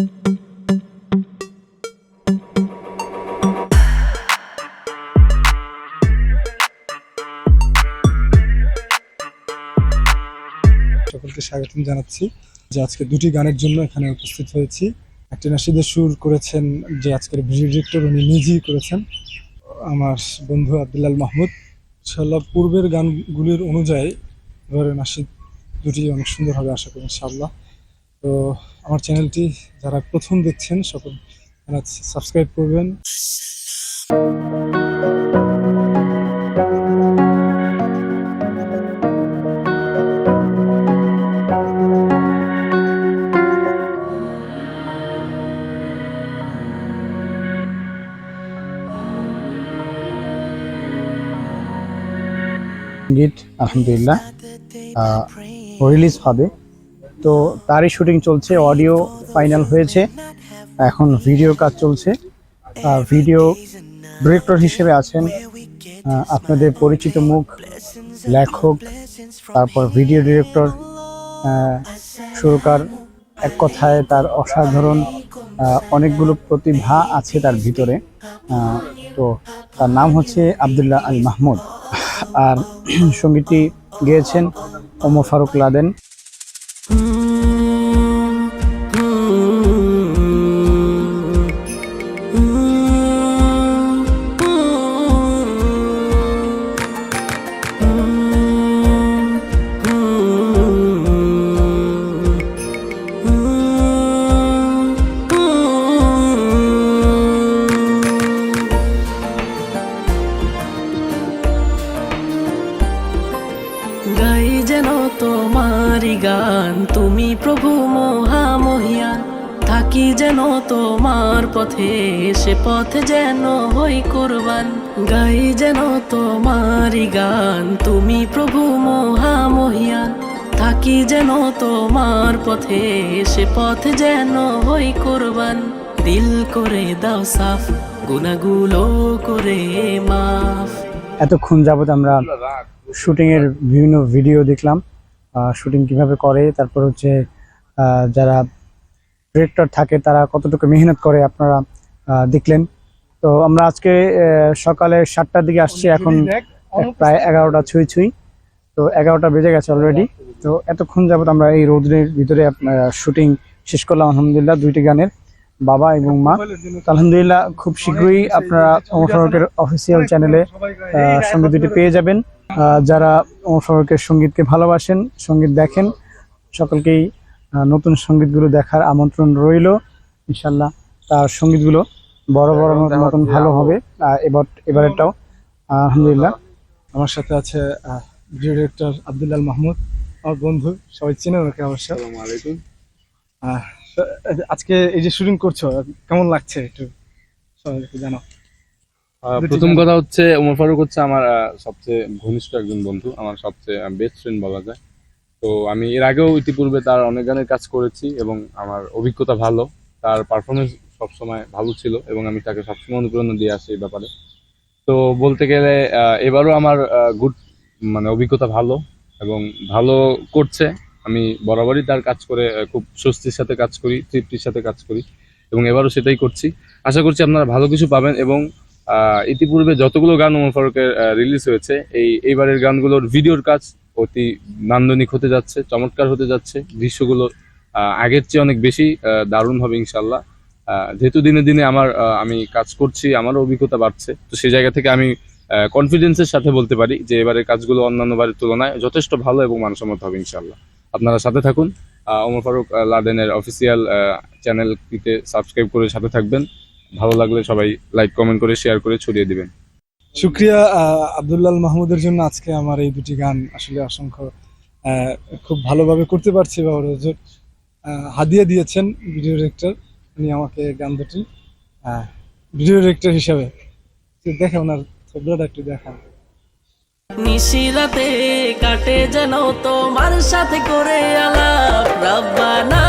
সকলকে স্বাগতম জানাচ্ছি যে আজকে দুটি গানের জন্য এখানে উপস্থিত হয়েছি। একটি নাশিদের সুর করেছেন যে আজকের ভিডিও ডিরেক্টর, উনি নিজেই করেছেন, আমার বন্ধু আব্দুল্লাল মাহমুদ। ইনশাআল্লাহ পূর্বের গানগুলির অনুযায়ী এবারে নাশিদ দুটি অনেক সুন্দর হবে আশা করি ইনশাআল্লাহ। তো আমার চ্যানেলটি যারা প্রথম দেখছেন সকল সাবস্ক্রাইব করবেন। গীত আলহামদুলিল্লাহ রিলিজ হবে, তো তারই শুটিং চলছে। অডিও ফাইনাল হয়েছে, এখন ভিডিও কাজ চলছে। ভিডিও ডিরেক্টর হিসেবে আছেন আপনাদের পরিচিত মুখ, লেখক, তারপর ভিডিও ডিরেক্টর, সুরকার। এক কথায় তার অসাধারণ অনেকগুলো প্রতিভা আছে তার ভিতরে। তো তার নাম হচ্ছে আব্দুল্লাহ আল মাহমুদ। আর সঙ্গীতটি গেয়েছেন ওমর ফারুক লাদেন। গাই যেন তোমারি গান, তুমি প্রভু মহামহিয়ান। থাকি যেন তোমার পথে, সে পথে যেন হই কুরবান। গাই যেন তোমারি গান, তুমি প্রভু মহামহিয়ান। থাকি যেন তোমার পথে, সে পথে যেন হই কুরবান। দিল করে দাও সাফ, গুনাহগুলো করে মাফ। এতক্ষণ যাবত আমরা শুটিংয়ের বিভিন্ন ভিডিও দেখলাম, শুটিং কিভাবে করে, তারপর হচ্ছে যারা ডিরেক্টর থাকে তারা কতটুকু মেহনত করে আপনারা দেখলেন। তো আমরা আজকে সকালে 7টার দিকে আসছি, এখন প্রায় 11টা ছুঁই। তো 11টা বেজে গেছে অলরেডি। তো এতক্ষণ যাবত আমরা এই রোদের ভিতরে শুটিং শেষ করলাম আলহামদুলিল্লাহ, দুইটি গানের, বাবা এবং মা। আলহামদুলিল্লাহ খুব শীঘ্রই আপনারা ওমর ফারুকের অফিসিয়াল চ্যানেলে সঙ্গীত দুটি পেয়ে যাবেন। যারা ওমর ফারুকের সঙ্গীতকে ভালোবাসেন, সঙ্গীত দেখেন, সকলকেই নতুন সঙ্গীতগুলো দেখার আমন্ত্রণ রইল। ইনশাল্লাহ তার সঙ্গীতগুলো বড় বড় মতন ভালো হবে এবারেরটাও আলহামদুলিল্লাহ। আমার সাথে আছে ভিডিও ডিরেক্টর আব্দুল্লাল মাহমুদ, আমার বন্ধু, সবাই চেনে ওকে অবশ্য। আসসালামু আলাইকুম। আজকে এই যে শুটিং করছো কেমন লাগছে একটু সবাইকে জানাও। প্রথম কথা হচ্ছে ওমর ফারুক হচ্ছে আমার সবচেয়ে ঘনিষ্ঠ একজন বন্ধু, আমার সবচেয়ে বেস্ট ফ্রেন্ড বলা যায়। তো আমি এর আগেও ইতিপূর্বে তার অনেক গানের কাজ করেছি এবং আমার অভিজ্ঞতা ভালো, তার পারফরমেন্স সবসময় ভালো ছিল এবং আমি তাকে সবসময় অনুপ্রেরণা দিয়ে আসি এই ব্যাপারে। তো বলতে গেলে এবারও আমার অভিজ্ঞতা ভালো এবং ভালো করছে। আমি বরাবরই তার কাজ করে খুব স্বস্তির সাথে কাজ করি, তৃপ্তির সাথে কাজ করি এবং এবারও সেটাই করছি। আশা করছি আপনারা ভালো কিছু পাবেন এবং ইতিপূর্বে যতগুলো গান ওমর ফারুকের রিলিজ হয়েছে, এইবারের গানগুলোর ভিডিওর কাজ অতি নান্দনিক হতে যাচ্ছে, চমৎকার হতে যাচ্ছে। দৃশ্যগুলো আগের চেয়ে অনেক বেশি দারুণ হবে ইনশাল্লাহ। যেহেতু দিনে দিনে আমি কাজ করছি, আমারও অভিজ্ঞতা বাড়ছে, তো সেই জায়গা থেকে আমি কনফিডেন্সের সাথে বলতে পারি যে এবারের কাজগুলো অন্যান্য বারের তুলনায় যথেষ্ট ভালো এবং মানসম্মত হবে ইনশাল্লাহ। আপনারা সাথে থাকুন, ওমর ফারুক লাদেনের অফিসিয়াল চ্যানেলটিতে সাবস্ক্রাইব করে সাথে থাকবেন। ভালো লাগলে সবাই লাইক, কমেন্ট করে, শেয়ার করে ছড়িয়ে দিবেন। শুক্রিয়া আব্দুল্লাল মাহমুদের জন্য। আজকে আমার এই দুটি গান আসলে অসংখ্য খুব ভালোভাবে করতে পারছি বা হাদিয়া দিয়েছেন ভিডিও ডিরেক্টর, উনি আমাকে গান দুটি ভিডিও ডিরেক্টর হিসাবে। দেখে ওনার ছবিটা একটু দেখান। নিশিরাতে কাটে যেন তোমার সাথে করে আলাপ, রব্বানা